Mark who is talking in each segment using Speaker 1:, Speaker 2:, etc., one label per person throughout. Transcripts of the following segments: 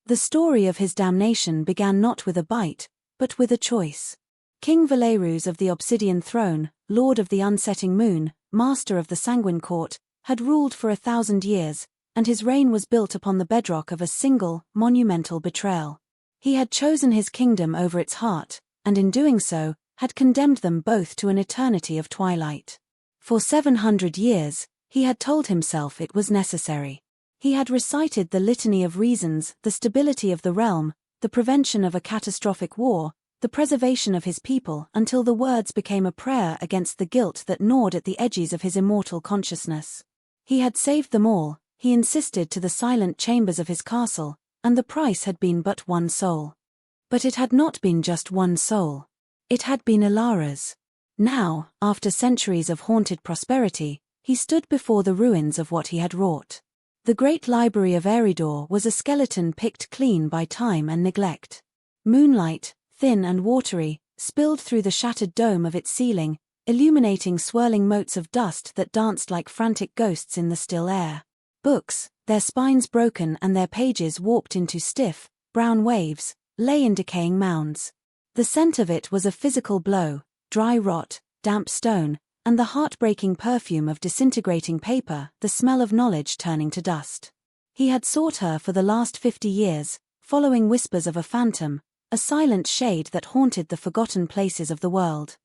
Speaker 1: The story of his damnation began not with a bite, but with a choice. King Valerus of the Obsidian Throne, Lord of the Unsetting Moon, Master of the Sanguine Court, had ruled for 1,000 years, and his reign was built upon the bedrock of a single, monumental betrayal. He had chosen his kingdom over its heart, and in doing so, had condemned them both to an eternity of twilight. For 700 years, he had told himself it was necessary. He had recited the litany of reasons: the stability of the realm, the prevention of a catastrophic war, the preservation of his people, until the words became a prayer against the guilt that gnawed at the edges of his immortal consciousness. He had saved them all, he insisted, to the silent chambers of his castle, and the price had been but one soul. But it had not been just one soul. It had been Ilara's. Now, after centuries of haunted prosperity, he stood before the ruins of what he had wrought. The great library of Eridor was a skeleton picked clean by time and neglect. Moonlight, thin and watery, spilled through the shattered dome of its ceiling, illuminating swirling motes of dust that danced like frantic ghosts in the still air. Books, their spines broken and their pages warped into stiff, brown waves, lay in decaying mounds. The scent of it was a physical blow: dry rot, damp stone, and the heartbreaking perfume of disintegrating paper, the smell of knowledge turning to dust. He had sought her for the last 50 years, following whispers of a phantom, a silent shade that haunted the forgotten places of the world.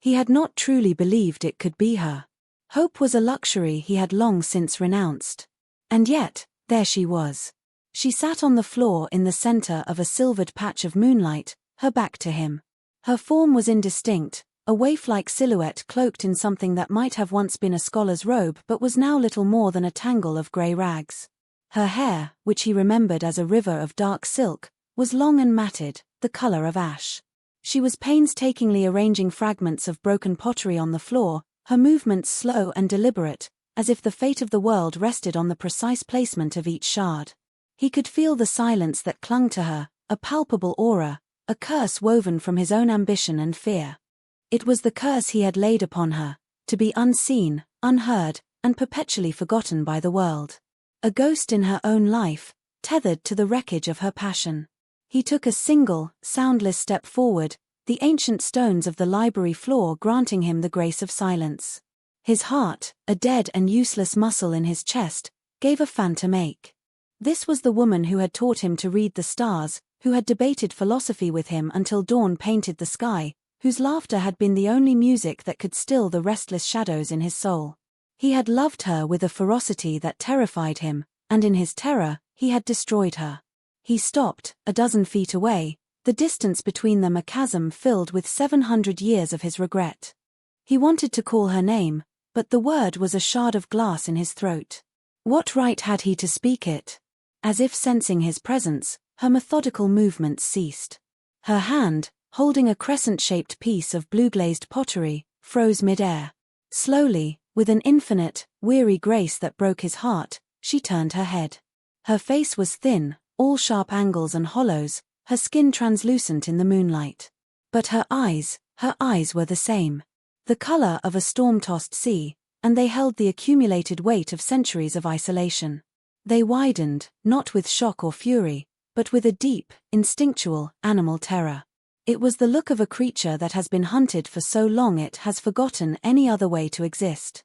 Speaker 1: He had not truly believed it could be her. Hope was a luxury he had long since renounced. And yet, there she was. She sat on the floor in the center of a silvered patch of moonlight, her back to him. Her form was indistinct, a waif-like silhouette cloaked in something that might have once been a scholar's robe but was now little more than a tangle of grey rags. Her hair, which he remembered as a river of dark silk, was long and matted, the color of ash. She was painstakingly arranging fragments of broken pottery on the floor, her movements slow and deliberate, as if the fate of the world rested on the precise placement of each shard. He could feel the silence that clung to her, a palpable aura, a curse woven from his own ambition and fear. It was the curse he had laid upon her, to be unseen, unheard, and perpetually forgotten by the world. A ghost in her own life, tethered to the wreckage of her passion. He took a single, soundless step forward, the ancient stones of the library floor granting him the grace of silence. His heart, a dead and useless muscle in his chest, gave a phantom ache. This was the woman who had taught him to read the stars, who had debated philosophy with him until dawn painted the sky, whose laughter had been the only music that could still the restless shadows in his soul. He had loved her with a ferocity that terrified him, and in his terror, he had destroyed her. He stopped, a dozen feet away, the distance between them a chasm filled with 700 years of his regret. He wanted to call her name, but the word was a shard of glass in his throat. What right had he to speak it? As if sensing his presence, her methodical movements ceased. Her hand, holding a crescent-shaped piece of blue-glazed pottery, froze mid-air. Slowly, with an infinite, weary grace that broke his heart, she turned her head. Her face was thin, all sharp angles and hollows, her skin translucent in the moonlight. But her eyes were the same. The color of a storm-tossed sea, and they held the accumulated weight of centuries of isolation. They widened, not with shock or fury, but with a deep, instinctual, animal terror. It was the look of a creature that has been hunted for so long it has forgotten any other way to exist.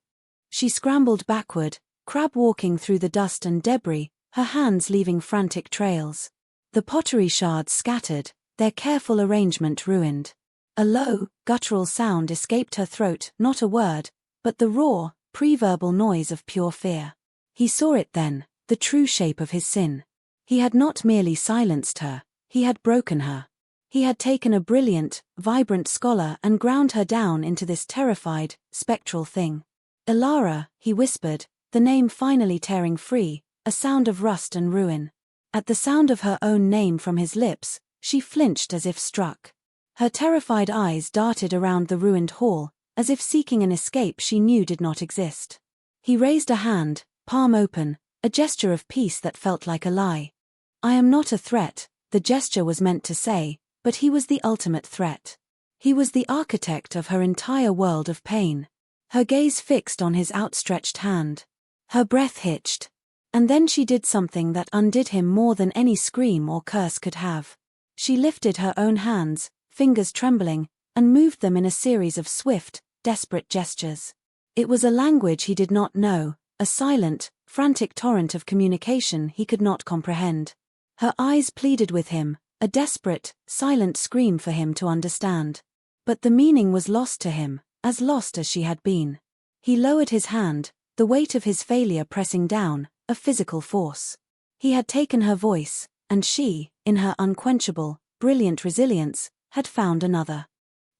Speaker 1: She scrambled backward, crab-walking through the dust and debris, her hands leaving frantic trails. The pottery shards scattered, their careful arrangement ruined. A low, guttural sound escaped her throat, not a word, but the raw, pre-verbal noise of pure fear. He saw it then, the true shape of his sin. He had not merely silenced her, he had broken her. He had taken a brilliant, vibrant scholar and ground her down into this terrified, spectral thing. Ilara, he whispered, the name finally tearing free, a sound of rust and ruin. At the sound of her own name from his lips, she flinched as if struck. Her terrified eyes darted around the ruined hall, as if seeking an escape she knew did not exist. He raised a hand, palm open, a gesture of peace that felt like a lie. I am not a threat, the gesture was meant to say, but he was the ultimate threat. He was the architect of her entire world of pain. Her gaze fixed on his outstretched hand. Her breath hitched. And then she did something that undid him more than any scream or curse could have. She lifted her own hands, fingers trembling, and moved them in a series of swift, desperate gestures. It was a language he did not know, a silent, frantic torrent of communication he could not comprehend. Her eyes pleaded with him, a desperate, silent scream for him to understand. But the meaning was lost to him, as lost as she had been. He lowered his hand, the weight of his failure pressing down, a physical force. He had taken her voice, and she, in her unquenchable, brilliant resilience, had found another.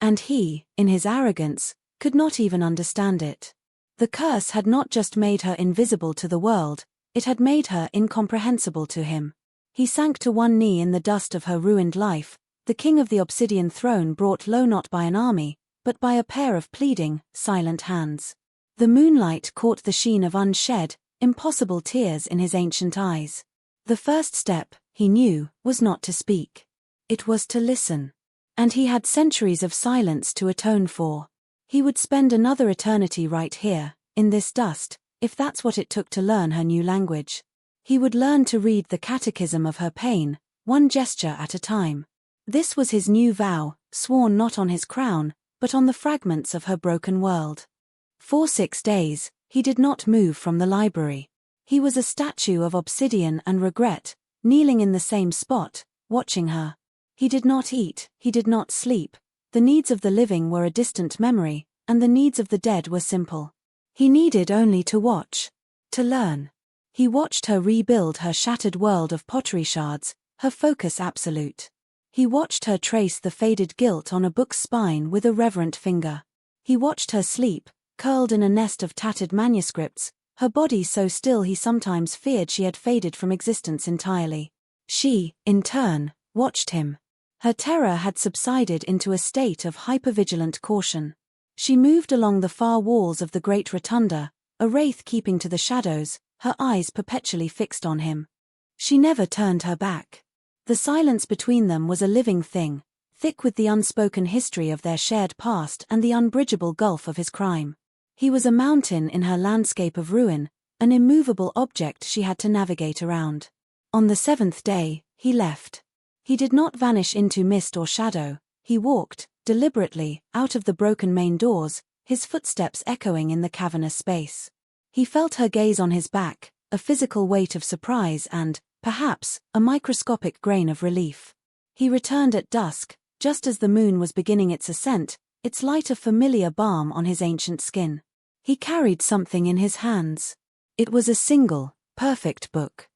Speaker 1: And he, in his arrogance, could not even understand it. The curse had not just made her invisible to the world, it had made her incomprehensible to him. He sank to one knee in the dust of her ruined life, the king of the obsidian throne brought low not by an army, but by a pair of pleading, silent hands. The moonlight caught the sheen of unshed, impossible tears in his ancient eyes. The first step, he knew, was not to speak. It was to listen. And he had centuries of silence to atone for. He would spend another eternity right here, in this dust, if that's what it took to learn her new language. He would learn to read the catechism of her pain, one gesture at a time. This was his new vow, sworn not on his crown, but on the fragments of her broken world. For 6 days, he did not move from the library. He was a statue of obsidian and regret, kneeling in the same spot, watching her. He did not eat, he did not sleep. The needs of the living were a distant memory, and the needs of the dead were simple. He needed only to watch, to learn. He watched her rebuild her shattered world of pottery shards, her focus absolute. He watched her trace the faded gilt on a book's spine with a reverent finger. He watched her sleep, curled in a nest of tattered manuscripts, her body so still he sometimes feared she had faded from existence entirely. She, in turn, watched him. Her terror had subsided into a state of hypervigilant caution. She moved along the far walls of the great rotunda, a wraith keeping to the shadows, her eyes perpetually fixed on him. She never turned her back. The silence between them was a living thing, thick with the unspoken history of their shared past and the unbridgeable gulf of his crime. He was a mountain in her landscape of ruin, an immovable object she had to navigate around. On the 7th day, he left. He did not vanish into mist or shadow, he walked, deliberately, out of the broken main doors, his footsteps echoing in the cavernous space. He felt her gaze on his back, a physical weight of surprise and, perhaps, a microscopic grain of relief. He returned at dusk, just as the moon was beginning its ascent, its light a familiar balm on his ancient skin. He carried something in his hands. It was a single, perfect book.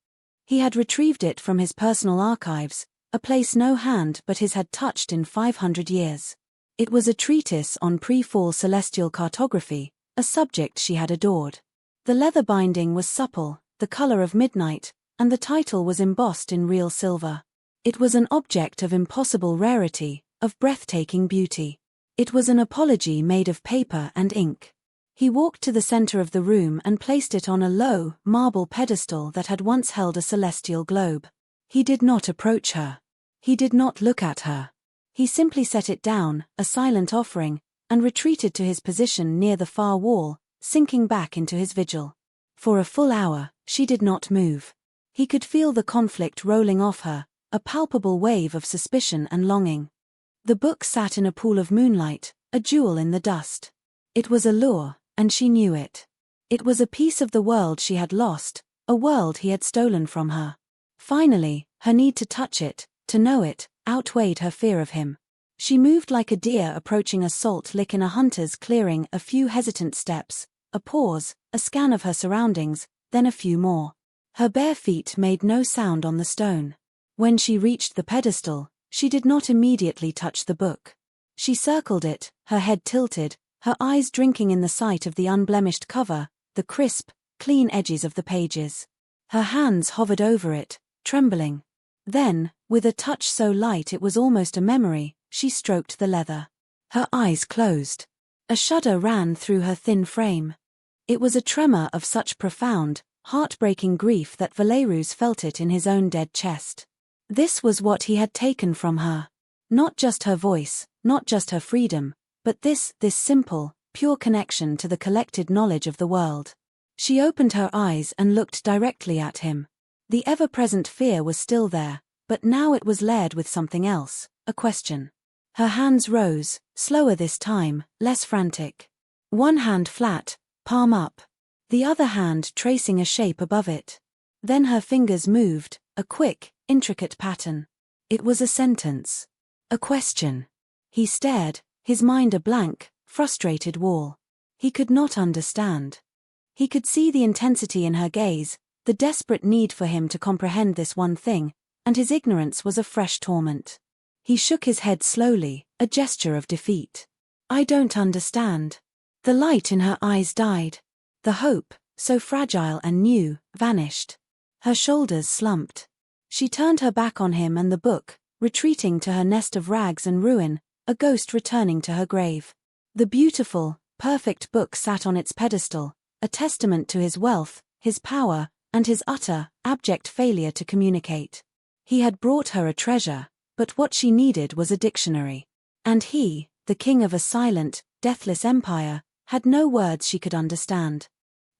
Speaker 1: He had retrieved it from his personal archives, a place no hand but his had touched in 500 years. It was a treatise on pre-fall celestial cartography, a subject she had adored. The leather binding was supple, the color of midnight, and the title was embossed in real silver. It was an object of impossible rarity, of breathtaking beauty. It was an apology made of paper and ink. He walked to the center of the room and placed it on a low, marble pedestal that had once held a celestial globe. He did not approach her. He did not look at her. He simply set it down, a silent offering, and retreated to his position near the far wall, sinking back into his vigil. For a full hour, she did not move. He could feel the conflict rolling off her, a palpable wave of suspicion and longing. The book sat in a pool of moonlight, a jewel in the dust. It was allure, and she knew it. It was a piece of the world she had lost, a world he had stolen from her. Finally, her need to touch it, to know it, outweighed her fear of him. She moved like a deer approaching a salt lick in a hunter's clearing, a few hesitant steps, a pause, a scan of her surroundings, then a few more. Her bare feet made no sound on the stone. When she reached the pedestal, she did not immediately touch the book. She circled it, her head tilted, her eyes drinking in the sight of the unblemished cover, the crisp, clean edges of the pages. Her hands hovered over it, trembling. Then, with a touch so light it was almost a memory, she stroked the leather. Her eyes closed. A shudder ran through her thin frame. It was a tremor of such profound, heartbreaking grief that Valerus felt it in his own dead chest. This was what he had taken from her. Not just her voice, not just her freedom, but this simple, pure connection to the collected knowledge of the world. She opened her eyes and looked directly at him. The ever-present fear was still there, but now it was layered with something else, a question. Her hands rose, slower this time, less frantic. One hand flat, palm up. The other hand tracing a shape above it. Then her fingers moved, a quick, intricate pattern. It was a sentence. A question. He stared, his mind a blank, frustrated wall. He could not understand. He could see the intensity in her gaze, the desperate need for him to comprehend this one thing, and his ignorance was a fresh torment. He shook his head slowly, a gesture of defeat. I don't understand. The light in her eyes died. The hope, so fragile and new, vanished. Her shoulders slumped. She turned her back on him and the book, retreating to her nest of rags and ruin, a ghost returning to her grave. The beautiful, perfect book sat on its pedestal, a testament to his wealth, his power, and his utter, abject failure to communicate. He had brought her a treasure, but what she needed was a dictionary. And he, the king of a silent, deathless empire, had no words she could understand.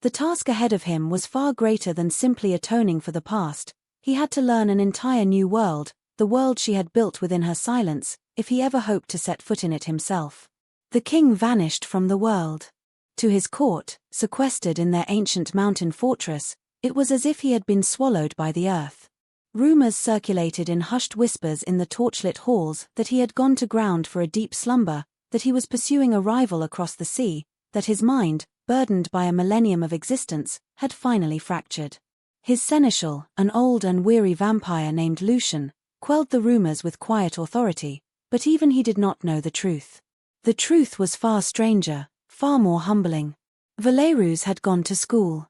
Speaker 1: The task ahead of him was far greater than simply atoning for the past. He had to learn an entire new world, the world she had built within her silence, if he ever hoped to set foot in it himself. The king vanished from the world. To his court, sequestered in their ancient mountain fortress, it was as if he had been swallowed by the earth. Rumors circulated in hushed whispers in the torchlit halls that he had gone to ground for a deep slumber, that he was pursuing a rival across the sea, that his mind, burdened by a millennium of existence, had finally fractured. His seneschal, an old and weary vampire named Lucian, quelled the rumors with quiet authority, but even he did not know the truth. The truth was far stranger, far more humbling. Valerus had gone to school.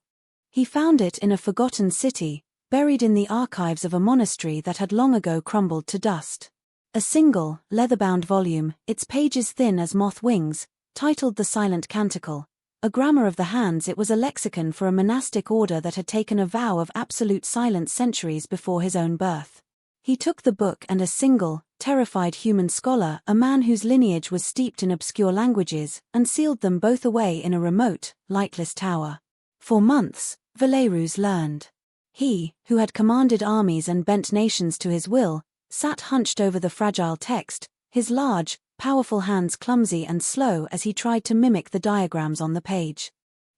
Speaker 1: He found it in a forgotten city, buried in the archives of a monastery that had long ago crumbled to dust. A single, leather-bound volume, its pages thin as moth wings, titled The Silent Canticle. A grammar of the hands, it was a lexicon for a monastic order that had taken a vow of absolute silence centuries before his own birth. He took the book and a single, terrified human scholar, a man whose lineage was steeped in obscure languages, and sealed them both away in a remote, lightless tower. For months, Valerus learned. He, who had commanded armies and bent nations to his will, sat hunched over the fragile text, his large, powerful hands clumsy and slow as he tried to mimic the diagrams on the page.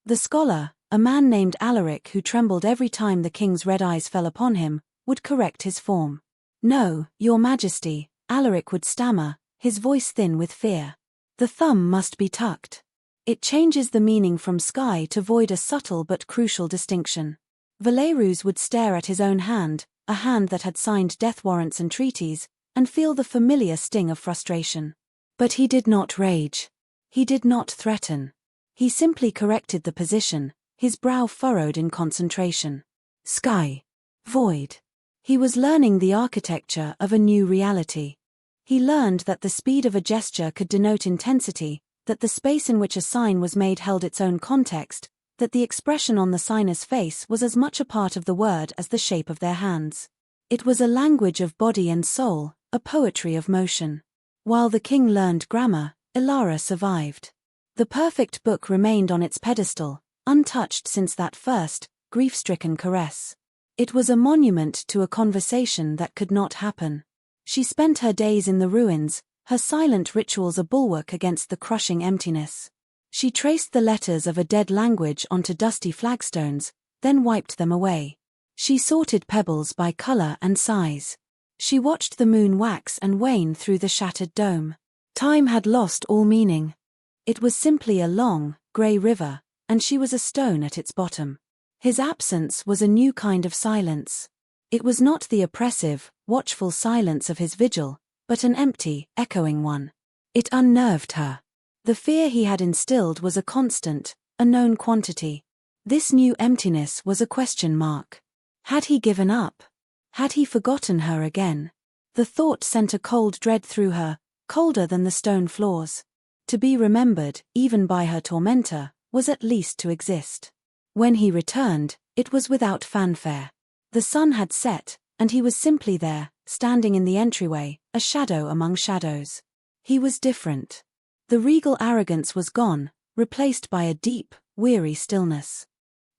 Speaker 1: The scholar, a man named Alaric who trembled every time the king's red eyes fell upon him, would correct his form. No, your majesty, Alaric would stammer, his voice thin with fear. The thumb must be tucked. It changes the meaning from sky to void, a subtle but crucial distinction. Valerus would stare at his own hand, a hand that had signed death warrants and treaties, and feel the familiar sting of frustration. But he did not rage. He did not threaten. He simply corrected the position, his brow furrowed in concentration. Sky. Void. He was learning the architecture of a new reality. He learned that the speed of a gesture could denote intensity, that the space in which a sign was made held its own context, that the expression on the signer's face was as much a part of the word as the shape of their hands. It was a language of body and soul, a poetry of motion. While the king learned grammar, Ilara survived. The perfect book remained on its pedestal, untouched since that first, grief-stricken caress. It was a monument to a conversation that could not happen. She spent her days in the ruins, her silent rituals a bulwark against the crushing emptiness. She traced the letters of a dead language onto dusty flagstones, then wiped them away. She sorted pebbles by color and size. She watched the moon wax and wane through the shattered dome. Time had lost all meaning. It was simply a long, gray river, and she was a stone at its bottom. His absence was a new kind of silence. It was not the oppressive, watchful silence of his vigil, but an empty, echoing one. It unnerved her. The fear he had instilled was a constant, a known quantity. This new emptiness was a question mark. Had he given up? Had he forgotten her again? The thought sent a cold dread through her, colder than the stone floors. To be remembered, even by her tormentor, was at least to exist. When he returned, it was without fanfare. The sun had set, and he was simply there, standing in the entryway, a shadow among shadows. He was different. The regal arrogance was gone, replaced by a deep, weary stillness.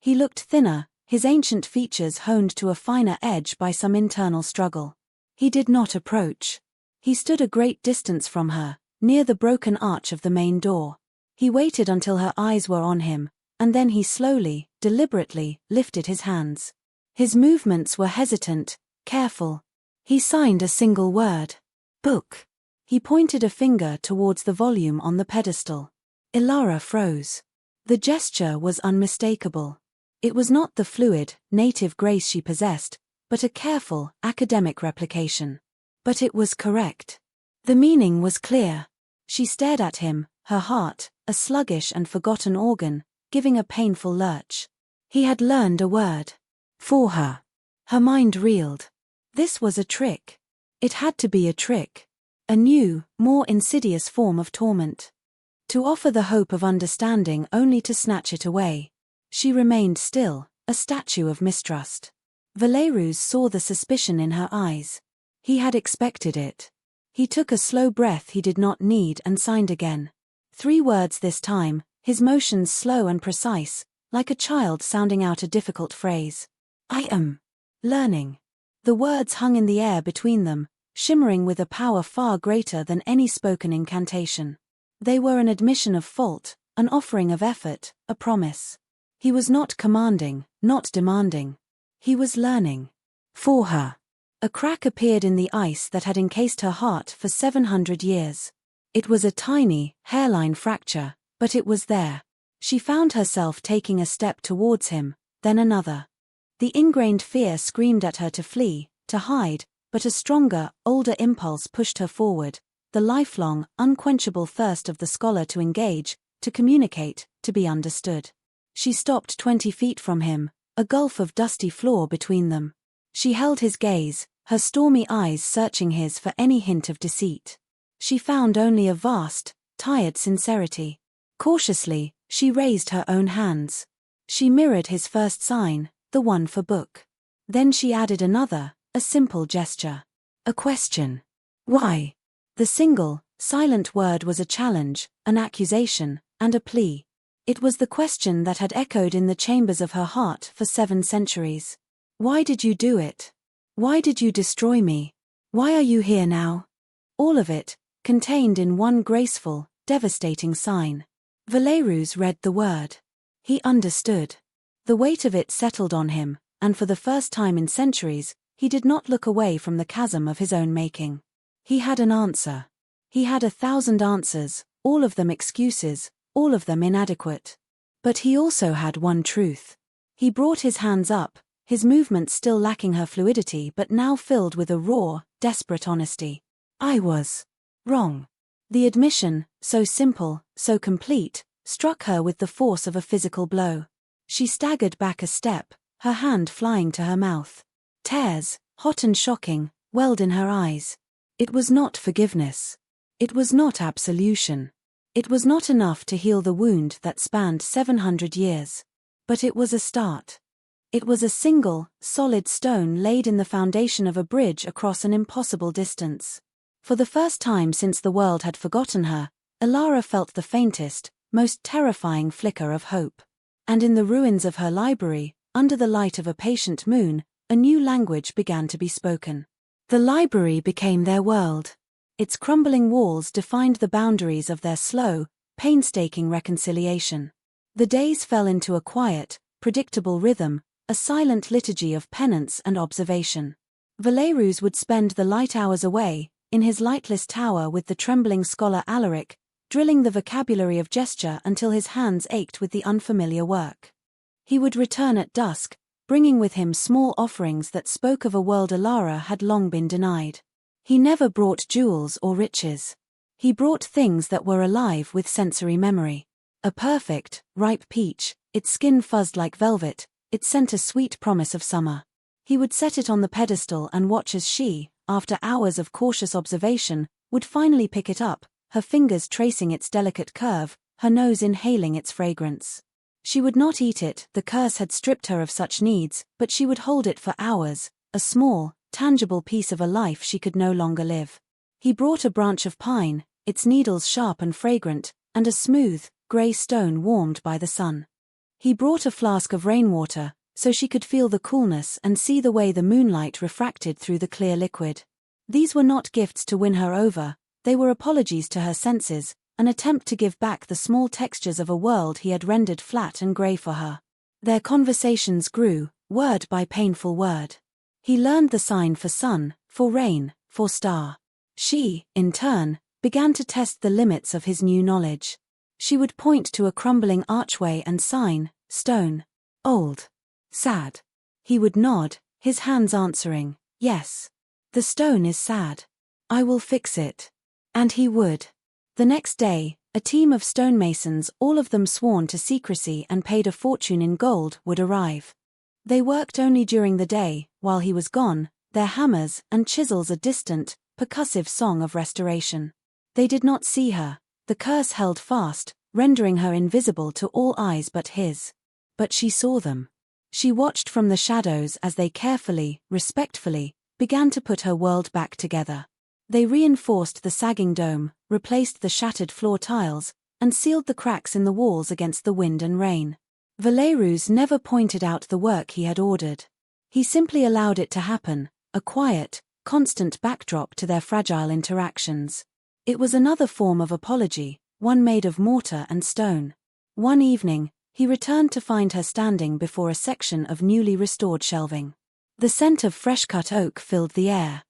Speaker 1: He looked thinner, his ancient features honed to a finer edge by some internal struggle. He did not approach. He stood a great distance from her, near the broken arch of the main door. He waited until her eyes were on him, and then he slowly, deliberately, lifted his hands. His movements were hesitant, careful. He signed a single word. Book. He pointed a finger towards the volume on the pedestal. Ilara froze. The gesture was unmistakable. It was not the fluid, native grace she possessed, but a careful, academic replication. But it was correct. The meaning was clear. She stared at him, her heart, a sluggish and forgotten organ, giving a painful lurch. He had learned a word. For her. Her mind reeled. This was a trick. It had to be a trick. A new, more insidious form of torment. To offer the hope of understanding only to snatch it away. She remained still, a statue of mistrust. Valerus saw the suspicion in her eyes. He had expected it. He took a slow breath he did not need and signed again. 3 words this time, his motions slow and precise, like a child sounding out a difficult phrase. I am learning. The words hung in the air between them, shimmering with a power far greater than any spoken incantation. They were an admission of fault, an offering of effort, a promise. He was not commanding, not demanding. He was learning. For her. A crack appeared in the ice that had encased her heart for 700 years. It was a tiny, hairline fracture, but it was there. She found herself taking a step towards him, then another. The ingrained fear screamed at her to flee, to hide, but a stronger, older impulse pushed her forward, the lifelong, unquenchable thirst of the scholar to engage, to communicate, to be understood. She stopped 20 feet from him, a gulf of dusty floor between them. She held his gaze, her stormy eyes searching his for any hint of deceit. She found only a vast, tired sincerity. Cautiously, she raised her own hands. She mirrored his first sign, the one for book. Then she added another, a simple gesture. A question. Why? The single, silent word was a challenge, an accusation, and a plea. It was the question that had echoed in the chambers of her heart for 7 centuries. Why did you do it? Why did you destroy me? Why are you here now? All of it, contained in one graceful, devastating sign. Valerus read the word. He understood. The weight of it settled on him, and for the first time in centuries, he did not look away from the chasm of his own making. He had an answer. He had 1,000 answers, all of them excuses, all of them inadequate. But he also had one truth. He brought his hands up, his movements still lacking her fluidity but now filled with a raw, desperate honesty. I was wrong. The admission, so simple, so complete, struck her with the force of a physical blow. She staggered back a step, her hand flying to her mouth. Tears, hot and shocking, welled in her eyes. It was not forgiveness. It was not absolution. It was not enough to heal the wound that spanned 700 years. But it was a start. It was a single, solid stone laid in the foundation of a bridge across an impossible distance. For the first time since the world had forgotten her, Ilara felt the faintest, most terrifying flicker of hope. And in the ruins of her library, under the light of a patient moon, a new language began to be spoken. The library became their world. Its crumbling walls defined the boundaries of their slow, painstaking reconciliation. The days fell into a quiet, predictable rhythm, a silent liturgy of penance and observation. Valerus would spend the light hours away, in his lightless tower with the trembling scholar Alaric, drilling the vocabulary of gesture until his hands ached with the unfamiliar work. He would return at dusk, bringing with him small offerings that spoke of a world Ilara had long been denied. He never brought jewels or riches. He brought things that were alive with sensory memory. A perfect, ripe peach, its skin fuzzed like velvet, it sent a sweet promise of summer. He would set it on the pedestal and watch as she, after hours of cautious observation, would finally pick it up, her fingers tracing its delicate curve, her nose inhaling its fragrance. She would not eat it, the curse had stripped her of such needs, but she would hold it for hours, a small, tangible piece of a life she could no longer live. He brought a branch of pine, its needles sharp and fragrant, and a smooth, grey stone warmed by the sun. He brought a flask of rainwater, so she could feel the coolness and see the way the moonlight refracted through the clear liquid. These were not gifts to win her over, they were apologies to her senses, an attempt to give back the small textures of a world he had rendered flat and grey for her. Their conversations grew, word by painful word. He learned the sign for sun, for rain, for star. She, in turn, began to test the limits of his new knowledge. She would point to a crumbling archway and sign, stone. Old. Sad. He would nod, his hands answering, yes. The stone is sad. I will fix it. And he would. The next day, a team of stonemasons, all of them sworn to secrecy and paid a fortune in gold, would arrive. They worked only during the day, while he was gone, their hammers and chisels a distant, percussive song of restoration. They did not see her, the curse held fast, rendering her invisible to all eyes but his. But she saw them. She watched from the shadows as they carefully, respectfully, began to put her world back together. They reinforced the sagging dome, replaced the shattered floor tiles, and sealed the cracks in the walls against the wind and rain. Valerus never pointed out the work he had ordered. He simply allowed it to happen, a quiet, constant backdrop to their fragile interactions. It was another form of apology, one made of mortar and stone. One evening, he returned to find her standing before a section of newly restored shelving. The scent of fresh-cut oak filled the air.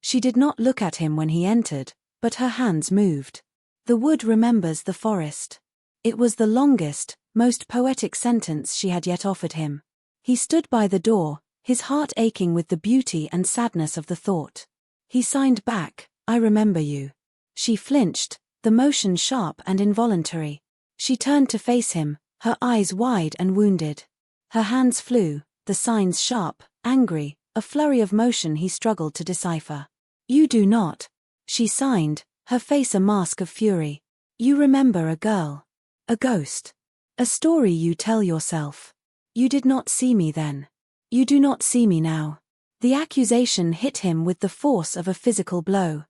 Speaker 1: She did not look at him when he entered, but her hands moved. The wood remembers the forest. It was the longest, most poetic sentence she had yet offered him. He stood by the door, his heart aching with the beauty and sadness of the thought. He signed back, I remember you. She flinched, the motion sharp and involuntary. She turned to face him, her eyes wide and wounded. Her hands flew, the signs sharp, angry, a flurry of motion he struggled to decipher. You do not. She signed, her face a mask of fury. You remember a girl. A ghost. A story you tell yourself. You did not see me then. You do not see me now. The accusation hit him with the force of a physical blow.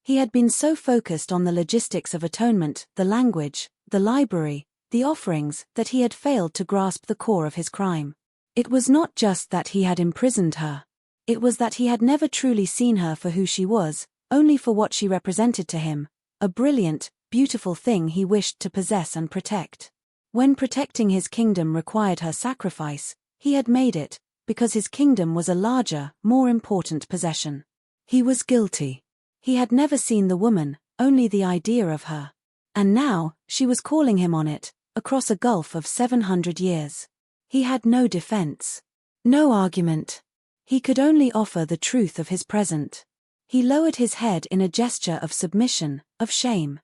Speaker 1: He had been so focused on the logistics of atonement, the language, the library, the offerings, that he had failed to grasp the core of his crime. It was not just that he had imprisoned her. It was that he had never truly seen her for who she was, only for what she represented to him, a brilliant, beautiful thing he wished to possess and protect. When protecting his kingdom required her sacrifice, he had made it, because his kingdom was a larger, more important possession. He was guilty. He had never seen the woman, only the idea of her. And now, she was calling him on it, across a gulf of 700 years. He had no defense. No argument. He could only offer the truth of his present. He lowered his head in a gesture of submission, of shame.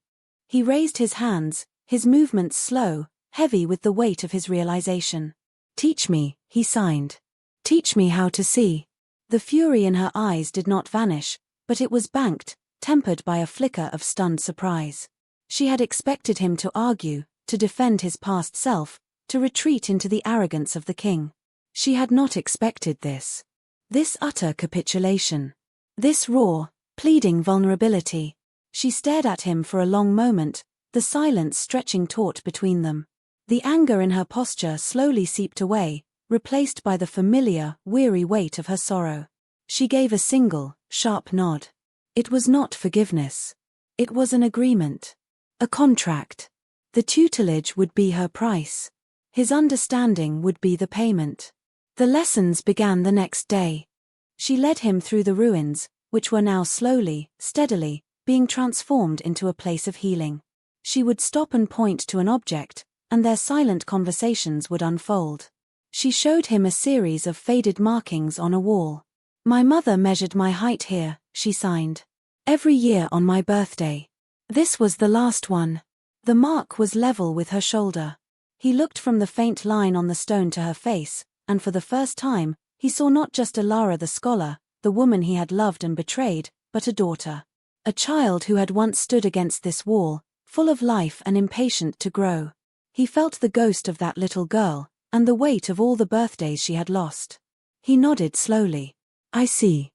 Speaker 1: He raised his hands, his movements slow, heavy with the weight of his realization. Teach me, he signed. Teach me how to see. The fury in her eyes did not vanish, but it was banked, tempered by a flicker of stunned surprise. She had expected him to argue, to defend his past self, to retreat into the arrogance of the king. She had not expected this. This utter capitulation. This raw, pleading vulnerability. She stared at him for a long moment, the silence stretching taut between them. The anger in her posture slowly seeped away, replaced by the familiar, weary weight of her sorrow. She gave a single, sharp nod. It was not forgiveness. It was an agreement. A contract. The tutelage would be her price. His understanding would be the payment. The lessons began the next day. She led him through the ruins, which were now slowly, steadily, being transformed into a place of healing. She would stop and point to an object, and their silent conversations would unfold. She showed him a series of faded markings on a wall. My mother measured my height here, she signed. Every year on my birthday. This was the last one. The mark was level with her shoulder. He looked from the faint line on the stone to her face, and for the first time, he saw not just Alara the scholar, the woman he had loved and betrayed, but a daughter. A child who had once stood against this wall, full of life and impatient to grow. He felt the ghost of that little girl, and the weight of all the birthdays she had lost. He nodded slowly. I see.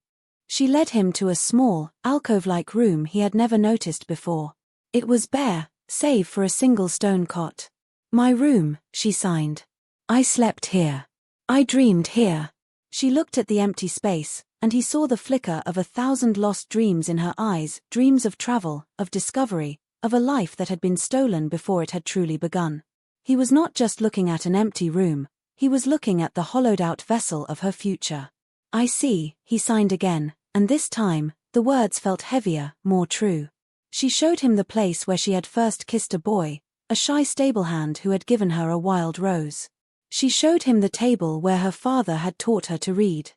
Speaker 1: She led him to a small, alcove-like room he had never noticed before. It was bare, save for a single stone cot. My room, she signed. I slept here. I dreamed here. She looked at the empty space, and he saw the flicker of 1,000 lost dreams in her eyes, dreams of travel, of discovery, of a life that had been stolen before it had truly begun. He was not just looking at an empty room, he was looking at the hollowed-out vessel of her future. I see, he signed again, and this time, the words felt heavier, more true. She showed him the place where she had first kissed a boy, a shy stablehand who had given her a wild rose. She showed him the table where her father had taught her to read.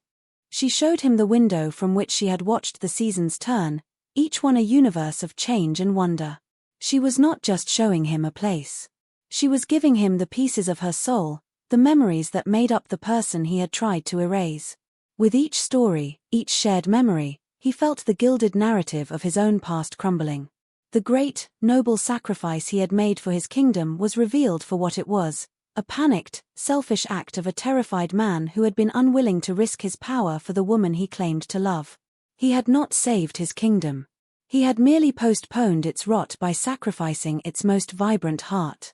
Speaker 1: She showed him the window from which she had watched the seasons turn, each one a universe of change and wonder. She was not just showing him a place. She was giving him the pieces of her soul, the memories that made up the person he had tried to erase. With each story, each shared memory, he felt the gilded narrative of his own past crumbling. The great, noble sacrifice he had made for his kingdom was revealed for what it was, a panicked, selfish act of a terrified man who had been unwilling to risk his power for the woman he claimed to love. He had not saved his kingdom. He had merely postponed its rot by sacrificing its most vibrant heart.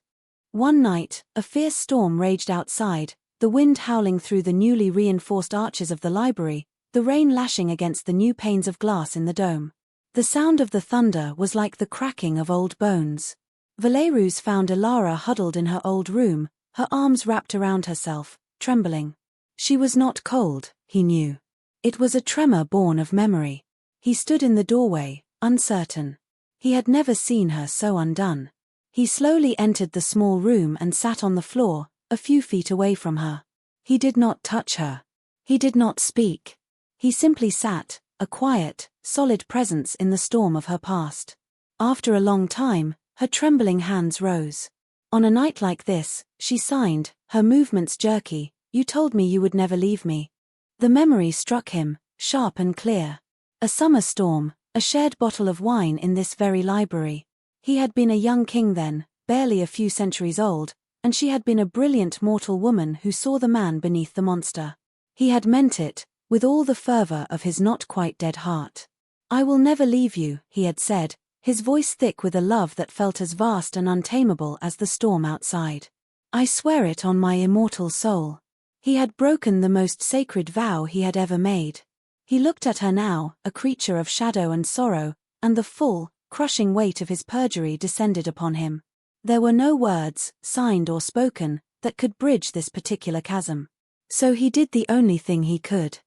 Speaker 1: One night, a fierce storm raged outside, the wind howling through the newly reinforced arches of the library, the rain lashing against the new panes of glass in the dome. The sound of the thunder was like the cracking of old bones. Valerus found Ilara huddled in her old room, her arms wrapped around herself, trembling. She was not cold, he knew. It was a tremor born of memory. He stood in the doorway, uncertain. He had never seen her so undone. He slowly entered the small room and sat on the floor, a few feet away from her. He did not touch her. He did not speak. He simply sat, a quiet, solid presence in the storm of her past. After a long time, her trembling hands rose. On a night like this, she signed, her movements jerky, "You told me you would never leave me." The memory struck him, sharp and clear. A summer storm, a shared bottle of wine in this very library. He had been a young king then, barely a few centuries old, and she had been a brilliant mortal woman who saw the man beneath the monster. He had meant it, with all the fervor of his not-quite-dead heart. "I will never leave you," he had said, his voice thick with a love that felt as vast and untamable as the storm outside. "I swear it on my immortal soul." He had broken the most sacred vow he had ever made. He looked at her now, a creature of shadow and sorrow, and the full, crushing weight of his perjury descended upon him. There were no words, signed or spoken, that could bridge this particular chasm. So he did the only thing he could.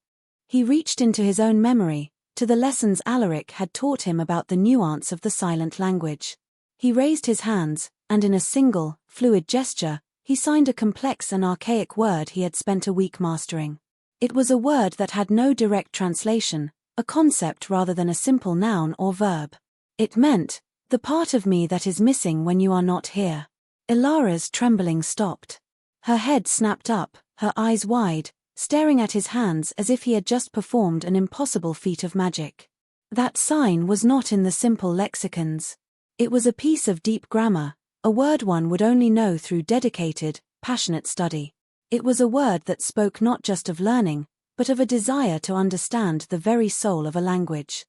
Speaker 1: He reached into his own memory, to the lessons Alaric had taught him about the nuance of the silent language. He raised his hands, and in a single, fluid gesture, he signed a complex and archaic word he had spent a week mastering. It was a word that had no direct translation, a concept rather than a simple noun or verb. It meant, "the part of me that is missing when you are not here." Ilara's trembling stopped. Her head snapped up, her eyes wide, staring at his hands as if he had just performed an impossible feat of magic. That sign was not in the simple lexicons. It was a piece of deep grammar, a word one would only know through dedicated, passionate study. It was a word that spoke not just of learning, but of a desire to understand the very soul of a language.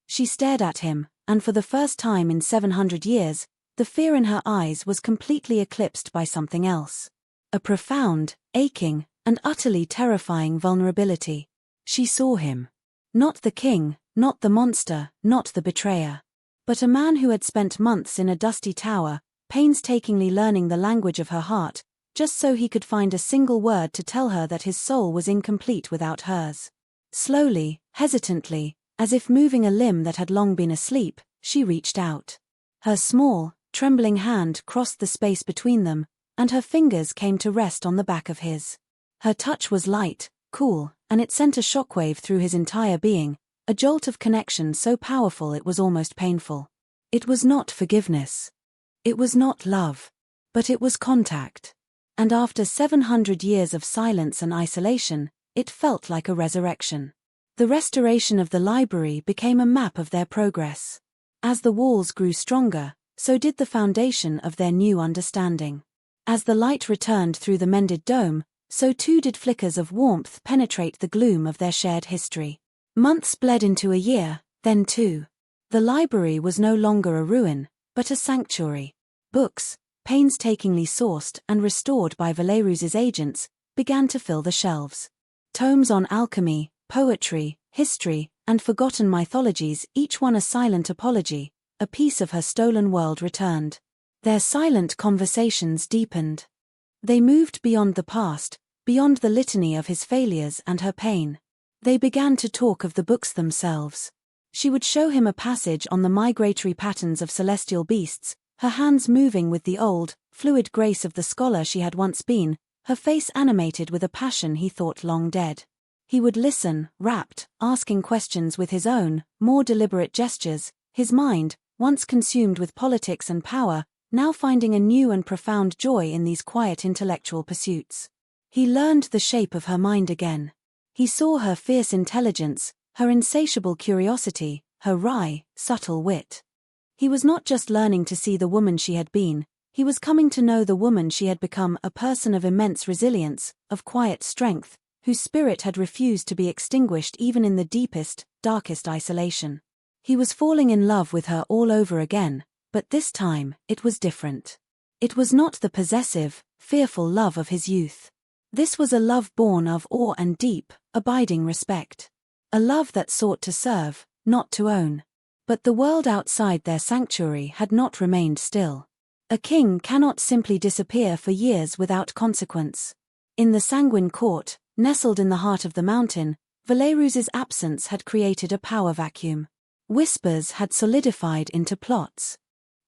Speaker 1: She stared at him, and for the first time in 700 years, the fear in her eyes was completely eclipsed by something else. A profound, aching, and utterly terrifying vulnerability. She saw him. Not the king, not the monster, not the betrayer. But a man who had spent months in a dusty tower, painstakingly learning the language of her heart, just so he could find a single word to tell her that his soul was incomplete without hers. Slowly, hesitantly, as if moving a limb that had long been asleep, she reached out. Her small, trembling hand crossed the space between them, and her fingers came to rest on the back of his. Her touch was light, cool, and it sent a shockwave through his entire being, a jolt of connection so powerful it was almost painful. It was not forgiveness. It was not love. But it was contact. And after 700 years of silence and isolation, it felt like a resurrection. The restoration of the library became a map of their progress. As the walls grew stronger, so did the foundation of their new understanding. As the light returned through the mended dome, so too did flickers of warmth penetrate the gloom of their shared history. Months bled into a year, then two. The library was no longer a ruin, but a sanctuary. Books, painstakingly sourced and restored by Valerus's agents, began to fill the shelves. Tomes on alchemy, poetry, history, and forgotten mythologies, each one a silent apology, a piece of her stolen world returned. Their silent conversations deepened. They moved beyond the past, beyond the litany of his failures and her pain. They began to talk of the books themselves. She would show him a passage on the migratory patterns of celestial beasts, her hands moving with the old, fluid grace of the scholar she had once been, her face animated with a passion he thought long dead. He would listen, rapt, asking questions with his own, more deliberate gestures, his mind, once consumed with politics and power, now finding a new and profound joy in these quiet intellectual pursuits. He learned the shape of her mind again. He saw her fierce intelligence, her insatiable curiosity, her wry, subtle wit. He was not just learning to see the woman she had been, he was coming to know the woman she had become, a person of immense resilience, of quiet strength, whose spirit had refused to be extinguished even in the deepest, darkest isolation. He was falling in love with her all over again, but this time, it was different. It was not the possessive, fearful love of his youth. This was a love born of awe and deep, abiding respect. A love that sought to serve, not to own. But the world outside their sanctuary had not remained still. A king cannot simply disappear for years without consequence. In the sanguine court, nestled in the heart of the mountain, Valerus's absence had created a power vacuum. Whispers had solidified into plots.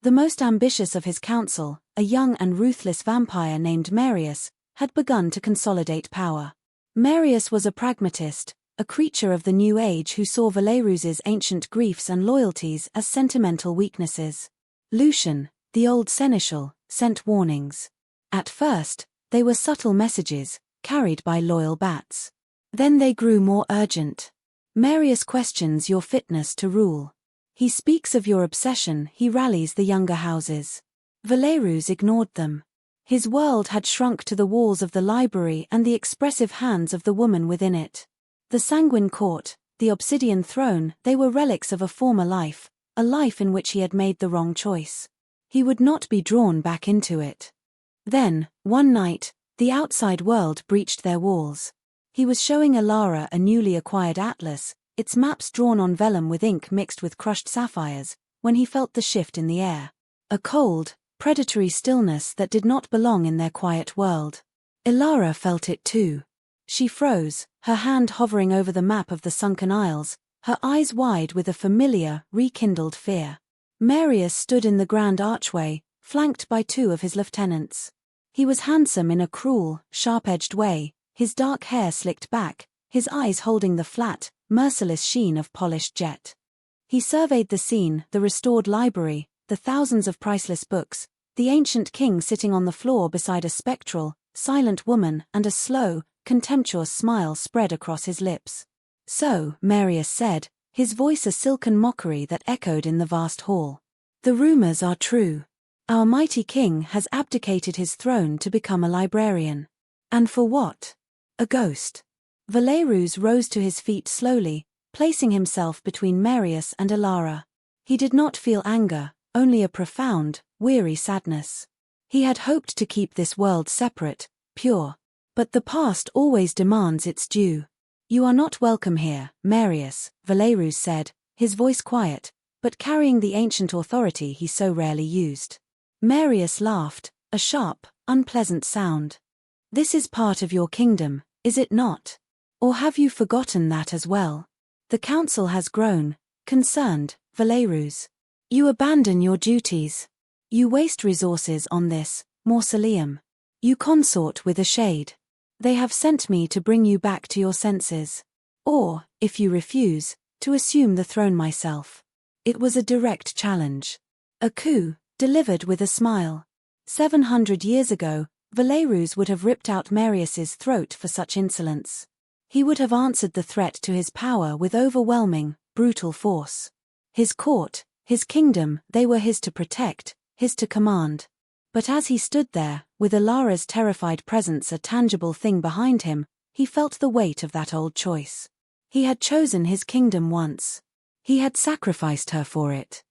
Speaker 1: The most ambitious of his council, a young and ruthless vampire named Marius, had begun to consolidate power. Marius was a pragmatist, a creature of the new age who saw Valerus's ancient griefs and loyalties as sentimental weaknesses. Lucian, the old seneschal, sent warnings. At first, they were subtle messages, carried by loyal bats. Then they grew more urgent. Marius questions your fitness to rule. He speaks of your obsession, he rallies the younger houses. Valerus ignored them. His world had shrunk to the walls of the library and the expressive hands of the woman within it. The sanguine court, the obsidian throne, they were relics of a former life, a life in which he had made the wrong choice. He would not be drawn back into it. Then, one night, the outside world breached their walls. He was showing Alara a newly acquired atlas, its maps drawn on vellum with ink mixed with crushed sapphires, when he felt the shift in the air. A cold, predatory stillness that did not belong in their quiet world. Alara felt it too. She froze, her hand hovering over the map of the sunken isles, her eyes wide with a familiar, rekindled fear. Marius stood in the grand archway, flanked by two of his lieutenants. He was handsome in a cruel, sharp-edged way, his dark hair slicked back, his eyes holding the flat, merciless sheen of polished jet. He surveyed the scene, the restored library, the thousands of priceless books, the ancient king sitting on the floor beside a spectral, silent woman, and a slow, contemptuous smile spread across his lips. So, Marius said, his voice a silken mockery that echoed in the vast hall. The rumors are true. Our mighty king has abdicated his throne to become a librarian. And for what? A ghost. Valerus rose to his feet slowly, placing himself between Marius and Alara. He did not feel anger, only a profound, weary sadness. He had hoped to keep this world separate, pure. But the past always demands its due. You are not welcome here, Marius, Valerus said, his voice quiet, but carrying the ancient authority he so rarely used. Marius laughed, a sharp, unpleasant sound. This is part of your kingdom, is it not? Or have you forgotten that as well? The council has grown, concerned, Valerus. You abandon your duties. You waste resources on this mausoleum. You consort with a shade. They have sent me to bring you back to your senses. Or, if you refuse, to assume the throne myself. It was a direct challenge. A coup, delivered with a smile. 700 years ago, Valerus would have ripped out Marius's throat for such insolence. He would have answered the threat to his power with overwhelming, brutal force. His court, his kingdom, they were his to protect, his to command. But as he stood there, with Alara's terrified presence a tangible thing behind him, he felt the weight of that old choice. He had chosen his kingdom once. He had sacrificed her for it.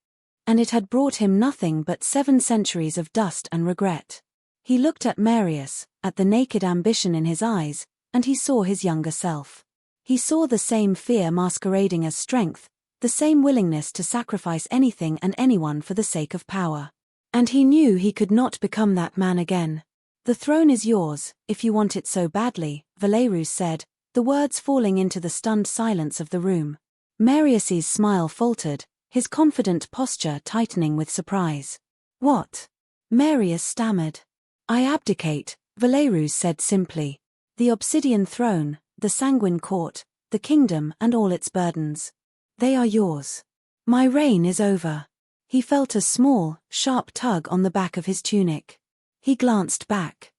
Speaker 1: and it had brought him nothing but 7 centuries of dust and regret. He looked at Marius, at the naked ambition in his eyes, and he saw his younger self. He saw the same fear masquerading as strength, the same willingness to sacrifice anything and anyone for the sake of power. And he knew he could not become that man again. "The throne is yours, if you want it so badly," Valerius said, the words falling into the stunned silence of the room. Marius's smile faltered, his confident posture tightening with surprise. "What?" Marius stammered. "I abdicate," Valerius said simply. "The obsidian throne, the sanguine court, the kingdom and all its burdens. They are yours. My reign is over." He felt a small, sharp tug on the back of his tunic. He glanced back.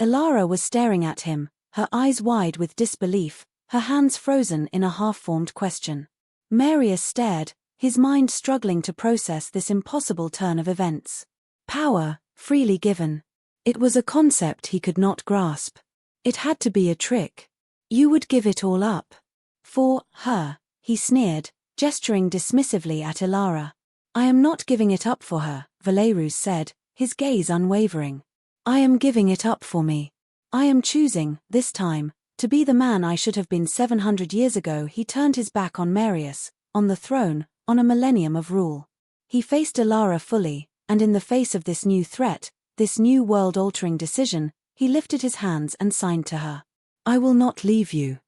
Speaker 1: Ilara was staring at him, her eyes wide with disbelief, her hands frozen in a half-formed question. Marius stared, his mind struggling to process this impossible turn of events. Power, freely given. It was a concept he could not grasp. It had to be a trick. "You would give it all up?" "For her," he sneered, gesturing dismissively at Ilara. "I am not giving it up for her," Valerius said, his gaze unwavering. "I am giving it up for me. I am choosing, this time, to be the man I should have been 700 years ago." He turned his back on Marius, on the throne, on a millennium of rule. He faced Ilara fully, and in the face of this new threat, this new world-altering decision, he lifted his hands and signed to her. "I will not leave you."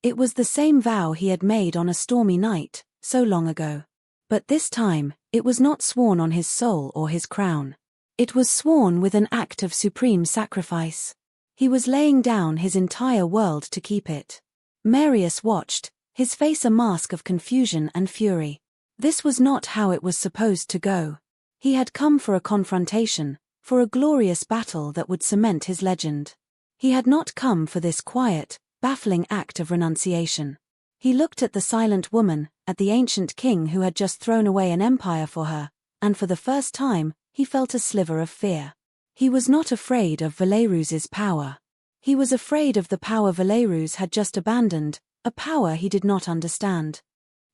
Speaker 1: It was the same vow he had made on a stormy night, so long ago. But this time, it was not sworn on his soul or his crown. It was sworn with an act of supreme sacrifice. He was laying down his entire world to keep it. Marius watched, his face a mask of confusion and fury. This was not how it was supposed to go. He had come for a confrontation, for a glorious battle that would cement his legend. He had not come for this quiet, baffling act of renunciation. He looked at the silent woman, at the ancient king who had just thrown away an empire for her, and for the first time, he felt a sliver of fear. He was not afraid of Valerius's power. He was afraid of the power Valerius had just abandoned, a power he did not understand.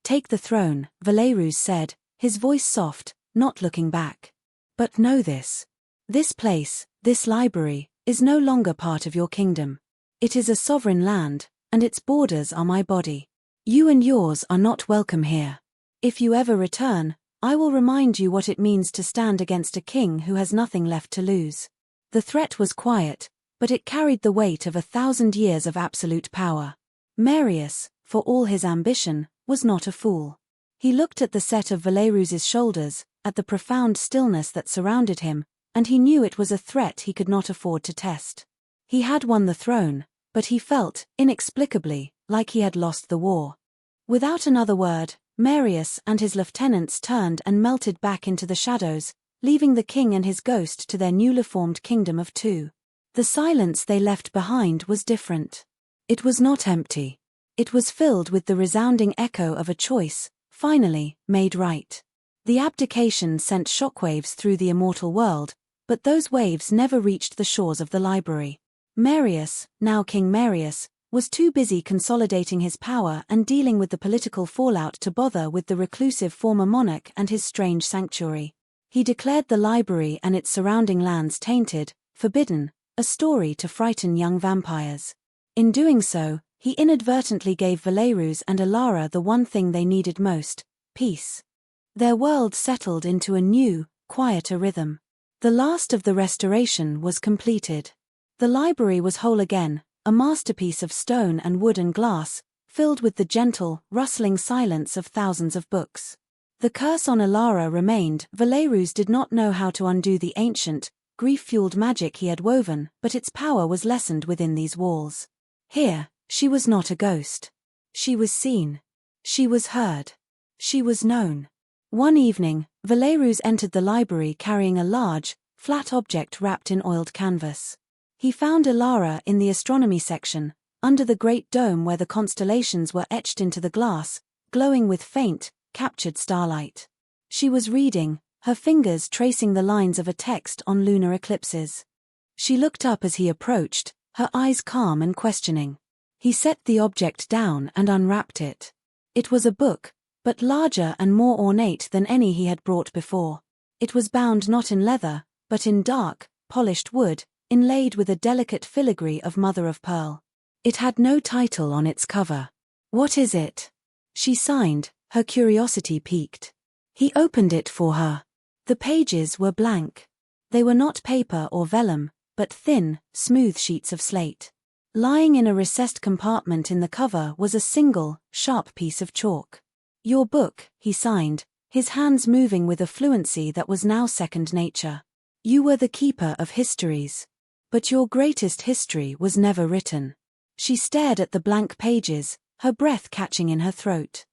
Speaker 1: "Take the throne," Valerius said, his voice soft, not looking back. "But know this. This place, this library, is no longer part of your kingdom. It is a sovereign land, and its borders are my body. You and yours are not welcome here. If you ever return, I will remind you what it means to stand against a king who has nothing left to lose." The threat was quiet, but it carried the weight of 1,000 years of absolute power. Marius, for all his ambition, was not a fool. He looked at the set of Valerius's shoulders, at the profound stillness that surrounded him, and he knew it was a threat he could not afford to test. He had won the throne, but he felt, inexplicably, like he had lost the war. Without another word, Marius and his lieutenants turned and melted back into the shadows, leaving the king and his ghost to their newly formed kingdom of two. The silence they left behind was different. It was not empty. It was filled with the resounding echo of a choice, finally, made right. The abdication sent shockwaves through the immortal world, but those waves never reached the shores of the library. Marius, now King Marius, was too busy consolidating his power and dealing with the political fallout to bother with the reclusive former monarch and his strange sanctuary. He declared the library and its surrounding lands tainted, forbidden, a story to frighten young vampires. In doing so, he inadvertently gave Valerius and Ilara the one thing they needed most: peace. Their world settled into a new, quieter rhythm. The last of the restoration was completed. The library was whole again, a masterpiece of stone and wood and glass, filled with the gentle, rustling silence of thousands of books. The curse on Ilara remained. Valerius did not know how to undo the ancient, grief-fueled magic he had woven, but its power was lessened within these walls. Here, she was not a ghost. She was seen. She was heard. She was known. One evening, Valerius entered the library carrying a large, flat object wrapped in oiled canvas. He found Ilara in the astronomy section, under the great dome where the constellations were etched into the glass, glowing with faint, captured starlight. She was reading, her fingers tracing the lines of a text on lunar eclipses. She looked up as he approached, her eyes calm and questioning. He set the object down and unwrapped it. It was a book, but larger and more ornate than any he had brought before. It was bound not in leather, but in dark, polished wood, inlaid with a delicate filigree of mother-of-pearl. It had no title on its cover. "What is it?" she signed, her curiosity piqued. He opened it for her. The pages were blank. They were not paper or vellum, but thin, smooth sheets of slate. Lying in a recessed compartment in the cover was a single, sharp piece of chalk. "Your book," he signed, his hands moving with a fluency that was now second nature. "You were the keeper of histories. But your greatest history was never written." She stared at the blank pages, her breath catching in her throat.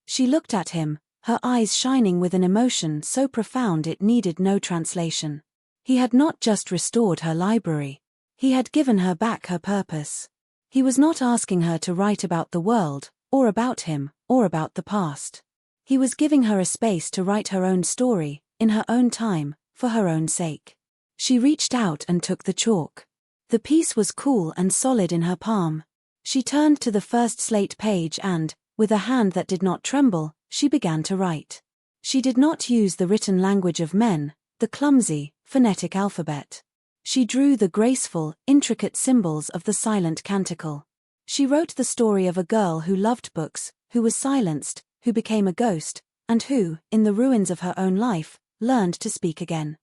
Speaker 1: She looked at him, her eyes shining with an emotion so profound it needed no translation. He had not just restored her library. He had given her back her purpose. He was not asking her to write about the world, or about him, or about the past. He was giving her a space to write her own story, in her own time, for her own sake. She reached out and took the chalk. The piece was cool and solid in her palm. She turned to the first slate page and, with a hand that did not tremble, she began to write. She did not use the written language of men, the clumsy, phonetic alphabet. She drew the graceful, intricate symbols of the silent canticle. She wrote the story of a girl who loved books, who was silenced, who became a ghost, and who, in the ruins of her own life, learned to speak again.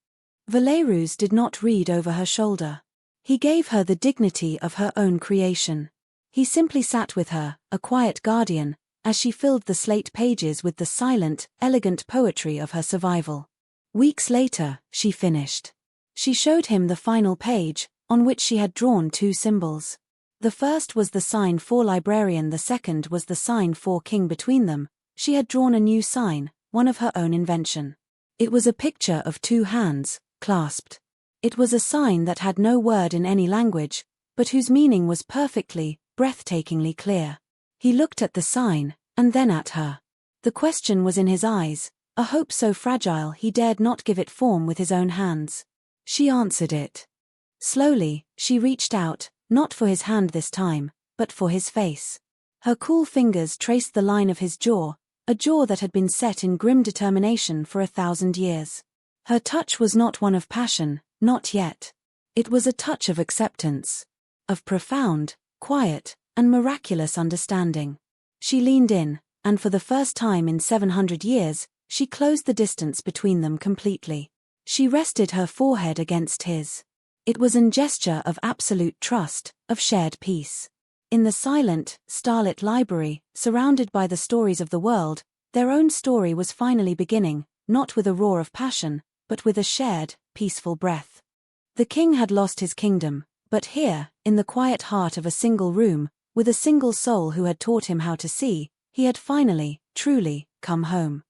Speaker 1: Valerus did not read over her shoulder. He gave her the dignity of her own creation. He simply sat with her, a quiet guardian, as she filled the slate pages with the silent, elegant poetry of her survival. Weeks later, she finished. She showed him the final page, on which she had drawn two symbols. The first was the sign for librarian, the second was the sign for king. Between them, she had drawn a new sign, one of her own invention. It was a picture of two hands, clasped. It was a sign that had no word in any language, but whose meaning was perfectly, breathtakingly clear. He looked at the sign, and then at her. The question was in his eyes, a hope so fragile he dared not give it form with his own hands. She answered it. Slowly, she reached out, not for his hand this time, but for his face. Her cool fingers traced the line of his jaw, a jaw that had been set in grim determination for 1,000 years. Her touch was not one of passion, not yet. It was a touch of acceptance. Of profound, quiet, and miraculous understanding. She leaned in, and for the first time in 700 years, she closed the distance between them completely. She rested her forehead against his. It was a gesture of absolute trust, of shared peace. In the silent, starlit library, surrounded by the stories of the world, their own story was finally beginning, not with a roar of passion, but with a shared, peaceful breath. The king had lost his kingdom, but here, in the quiet heart of a single room, with a single soul who had taught him how to see, he had finally, truly, come home.